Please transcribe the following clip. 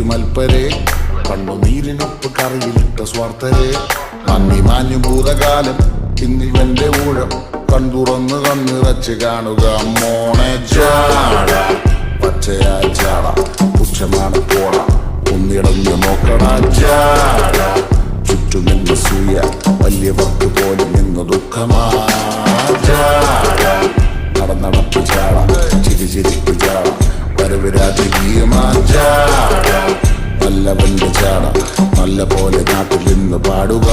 മൽപ്പരെ കണ്ണുനീരിനൊപ്പ് കറിയിലിട്ട സ്വാർത്ഥരെ നന്ദി മാഞ്ഞു ഭൂതകാലം ഇന്നിവന്റെ ഊഴം കൺതുറന്ന് കണ്ണിറച്ച് കാണുക മോണെ ചാട പച്ചയാ ചാട പുച്ഛമാണ് പോട ഒന്നിടന്ന് നോക്കണ ചാട ചുറ്റുമെന്ന് സൂയ വലിയവർക്ക് പോലും ഇന്ന് ദുഃഖമാ ചാട നടന്നടപ്പ് ചാട ചിരിച്ചിരിപ്പ് ചാട വരവിരാജകീയമാ ചാട നല്ലവന്റെ ചാട നല്ല പോലെ നാട്ടിൽ നിന്ന് പാടുക